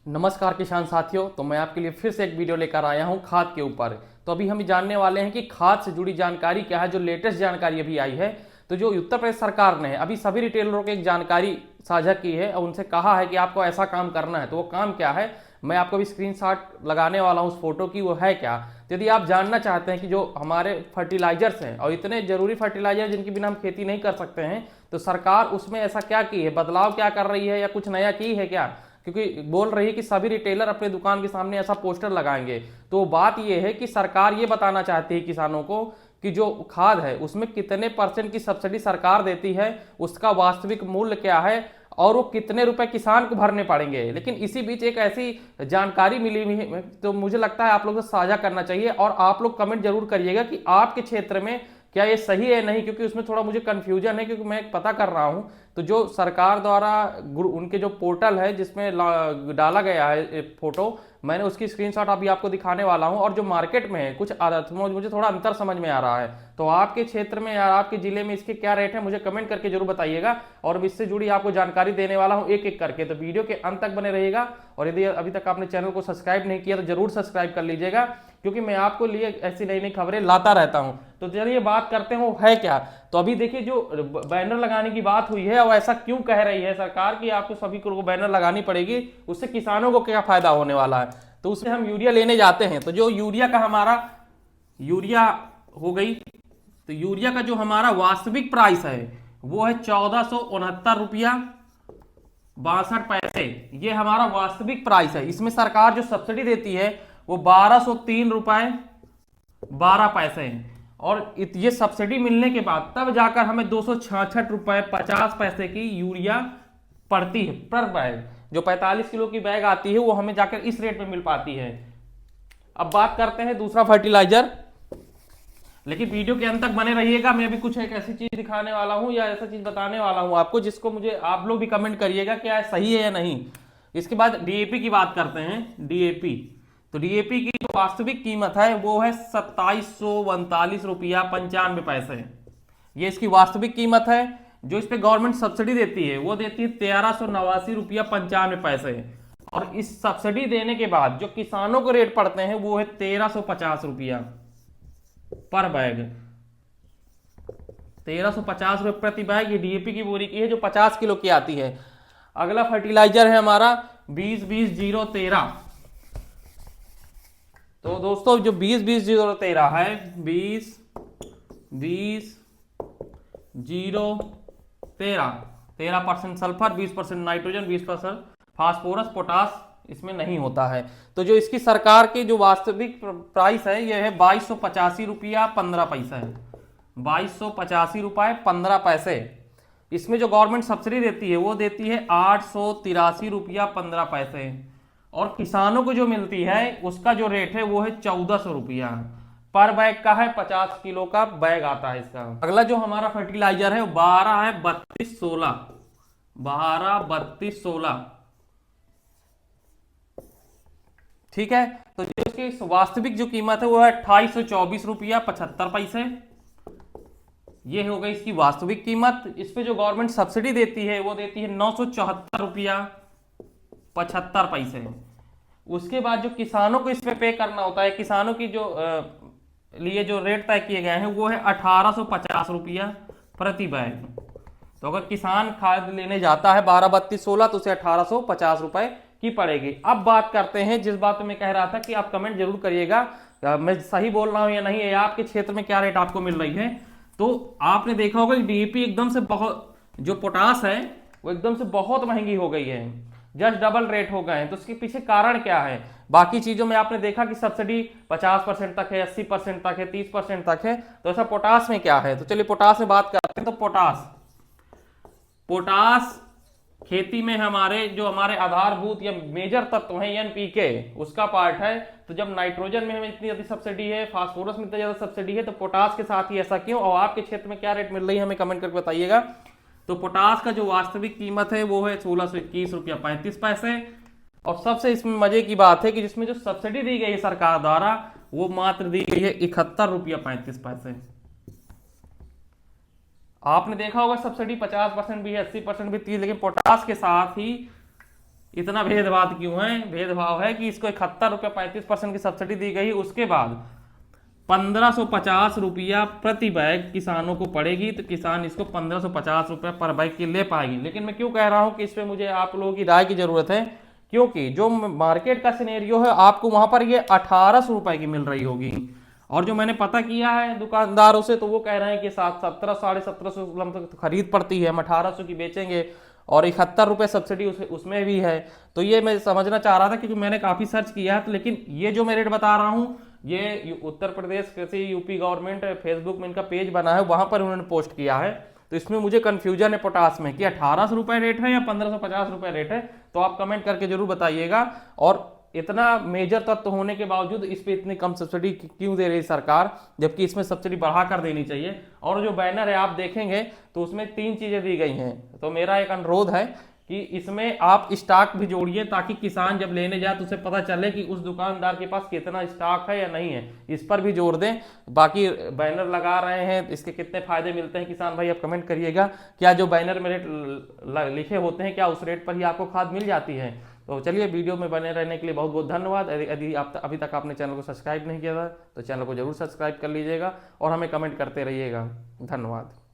नमस्कार किसान साथियों। तो मैं आपके लिए फिर से एक वीडियो लेकर आया हूं खाद के ऊपर। तो अभी हम जानने वाले हैं कि खाद से जुड़ी जानकारी क्या है, जो लेटेस्ट जानकारी अभी आई है। तो जो उत्तर प्रदेश सरकार ने अभी सभी रिटेलरों को एक जानकारी साझा की है और उनसे कहा है कि आपको ऐसा काम करना है। तो वो काम क्या है, मैं आपको भी स्क्रीनशॉट लगाने वाला हूं उस फोटो की, वो है क्या। तो यदि आप जानना चाहते हैं कि जो हमारे फर्टिलाइजर्स हैं और इतने जरूरी फर्टिलाइजर जिनके बिना हम खेती नहीं कर सकते हैं, तो सरकार उसमें ऐसा क्या की है, बदलाव क्या कर रही है या कुछ नया की है क्या। क्योंकि बोल रही है कि सभी रिटेलर अपने दुकान के सामने ऐसा पोस्टर लगाएंगे। तो बात यह है कि सरकार ये बताना चाहती है किसानों को कि जो खाद है उसमें कितने परसेंट की सब्सिडी सरकार देती है, उसका वास्तविक मूल्य क्या है और वो कितने रुपए किसान को भरने पड़ेंगे। लेकिन इसी बीच एक ऐसी जानकारी मिली हुई है तो मुझे लगता है आप लोगों से साझा करना चाहिए, और आप लोग कमेंट जरूर करिएगा कि आपके क्षेत्र में क्या ये सही है नहीं, क्योंकि उसमें थोड़ा मुझे कंफ्यूजन है। क्योंकि मैं पता कर रहा हूं तो जो सरकार द्वारा उनके जो पोर्टल है जिसमें डाला गया है फोटो, मैंने उसकी स्क्रीनशॉट अभी आपको दिखाने वाला हूं। और जो मार्केट में है कुछ मुझे थोड़ा अंतर समझ में आ रहा है। तो आपके क्षेत्र में या आपके जिले में इसके क्या रेट है मुझे कमेंट करके जरूर बताइएगा, और इससे जुड़ी आपको जानकारी देने वाला हूं एक एक करके। तो वीडियो के अंत तक बने रहिएगा, और यदि अभी तक आपने चैनल को सब्सक्राइब नहीं किया तो जरूर सब्सक्राइब कर लीजिएगा, क्योंकि मैं आपको लिए ऐसी नई नई खबरें लाता रहता हूं। तो चलिए बात करते हैं वो है क्या। तो अभी देखिए, जो बैनर लगाने की बात हुई है और ऐसा क्यों कह रही है सरकार कि आपको सभी को बैनर लगानी पड़ेगी, उससे किसानों को क्या फायदा होने वाला है। तो उससे हम यूरिया लेने जाते हैं। तो जो यूरिया का हमारा यूरिया हो गई, तो यूरिया का जो हमारा वास्तविक प्राइस है वो है 1469 रुपया 62 पैसे। ये हमारा वास्तविक प्राइस है। इसमें सरकार जो सब्सिडी देती है वो 1203 रुपए 12 पैसे है। और ये सब्सिडी मिलने के बाद तब जाकर हमें 266 रुपए 50 पैसे की यूरिया पड़ती है पर बैग। जो 45 किलो की बैग आती है वो हमें जाकर इस रेट में मिल पाती है। अब बात करते हैं दूसरा फर्टिलाइजर, लेकिन वीडियो के अंत तक बने रहिएगा। मैं भी कुछ एक ऐसी चीज दिखाने वाला हूं या ऐसा चीज बताने वाला हूं आपको जिसको मुझे आप लोग भी कमेंट करिएगा क्या सही है या नहीं। इसके बाद डीएपी की बात करते हैं। डीएपी, तो डीएपी की जो वास्तविक कीमत है वो है 2739 रुपया 95 पैसे। ये इसकी वास्तविक कीमत है। जो इस पे गवर्नमेंट सब्सिडी देती है वो देती है 1389 रुपया 95 पैसे। और इस सब्सिडी देने के बाद जो किसानों को रेट पड़ते हैं वो है 1350 रुपया पर बैग। 1350 रुपये प्रति बैग ये डीएपी की बोरी की है, जो 50 किलो की आती है। अगला फर्टिलाइजर है हमारा 20-20-0-13। तो दोस्तों जो 20-20-0-13 है, 20-20-0-13, 13% सल्फर, 20% नाइट्रोजन, 20% फास्फोरस, पोटास इसमें नहीं होता है। तो जो इसकी सरकार की जो वास्तविक प्राइस है यह है 2285 रुपया 15 पैसा है। 2285 रुपये 15 पैसे। इसमें जो गवर्नमेंट सब्सिडी देती है वो देती है 883 रुपया 15 पैसे। और किसानों को जो मिलती है उसका जो रेट है वो है 1400 रुपया पर बैग का है। 50 किलो का बैग आता है इसका। अगला जो हमारा फर्टिलाइजर है वो 12 है 32-16, 12-32-16, ठीक है। तो जो इसकी वास्तविक जो कीमत है वो है 2824 रुपया 75 पैसे। ये हो गई इसकी वास्तविक कीमत। इस पे जो गवर्नमेंट सब्सिडी देती है वो देती है 974 रुपया 75 पैसे। उसके बाद जो किसानों को इस पे करना होता है, किसानों की जो लिए जो रेट तय किए गए हैं वो है 1850 रुपया प्रति बैग। तो अगर किसान खाद लेने जाता है 12-32-16 तो उसे 1850 रुपए की पड़ेगी। अब बात करते हैं जिस बात में मैं कह रहा था कि आप कमेंट जरूर करिएगा मैं सही बोल रहा हूं या नहीं, या आपके क्षेत्र में क्या रेट आपको मिल रही है। तो आपने देखा होगा कि डीएपी एकदम से बहुत, जो पोटास है वो एकदम से बहुत महंगी हो गई है, जस्ट डबल रेट हो गए हैं। तो उसके पीछे कारण क्या है। बाकी चीजों में आपने देखा कि सब्सिडी 50% तक है, 80% तक है, 30% तक है। तो ऐसा पोटास में क्या है। तो चलिए पोटास में बात करते हैं। तो पोटास खेती में हमारे आधारभूत या मेजर तत्व हैं एनपीके, उसका पार्ट है। तो जब नाइट्रोजन में हमें इतनी ज्यादा सब्सिडी है, फास्फोरस में इतनी ज्यादा सब्सिडी है, तो पोटास के साथ ही ऐसा क्यों, और आपके क्षेत्र में क्या रेट मिल रही है हमें कमेंट करके बताइएगा। तो पोटास का जो वास्तविक कीमत है वो है 1621 रुपया 35 पैसे। और सबसे इसमें मजे की बात है कि जिसमें जो सब्सिडी दी गई है सरकार द्वारा वो मात्र दी गई है 71 रुपया 35 पैसे। आपने देखा होगा सब्सिडी 50% भी है, 80% भी थी, लेकिन पोटास के साथ ही इतना भेदभाव क्यों है? भेदभाव है कि इसको 71 रुपये 35% की सब्सिडी दी गई, उसके बाद 1550 रुपया प्रति बैग किसानों को पड़ेगी, तो किसान इसको 1550 रुपये पर बैग की ले पाएगी। लेकिन मैं क्यों कह रहा हूं कि इस पे मुझे आप लोगों की राय की जरूरत है, क्योंकि जो मार्केट का सिनेरियो है आपको वहां पर ये 1800 रुपए की मिल रही होगी, और जो मैंने पता किया है दुकानदारों से तो वो कह रहे हैं कि 17 साढ़े 1700 तक खरीद पड़ती है, हम 1800 की बेचेंगे, और 71 रुपये सब्सिडी उसमें भी है। तो ये मैं समझना चाह रहा था, क्योंकि मैंने काफ़ी सर्च किया है, तो लेकिन ये जो मैं रेट बता रहा हूँ ये उत्तर प्रदेश कृषि यूपी गवर्नमेंट फेसबुक में इनका पेज बना है, वहां पर उन्होंने पोस्ट किया है। तो इसमें मुझे कंफ्यूजन है पोटास में कि 1800 रुपये रेट है या 1550 रुपये रेट है, तो आप कमेंट करके जरूर बताइएगा। और इतना मेजर तत्व होने के बावजूद इस पे इतनी कम सब्सिडी क्यों दे रही सरकार, जबकि इसमें सब्सिडी बढ़ा कर देनी चाहिए। और जो बैनर है आप देखेंगे तो उसमें 3 चीजें दी गई हैं, तो मेरा एक अनुरोध है कि इसमें आप स्टॉक भी जोड़िए, ताकि किसान जब लेने जाए तो उसे पता चले कि उस दुकानदार के पास कितना स्टॉक है या नहीं है, इस पर भी जोड़ दें। बाकी बैनर लगा रहे हैं, इसके कितने फायदे मिलते हैं किसान भाई आप कमेंट करिएगा। क्या जो बैनर में रेट लिखे होते हैं क्या उस रेट पर ही आपको खाद मिल जाती है? तो चलिए, वीडियो में बने रहने के लिए बहुत बहुत धन्यवाद। यदि आप अभी तक आपने चैनल को सब्सक्राइब नहीं किया था तो चैनल को जरूर सब्सक्राइब कर लीजिएगा और हमें कमेंट करते रहिएगा। धन्यवाद।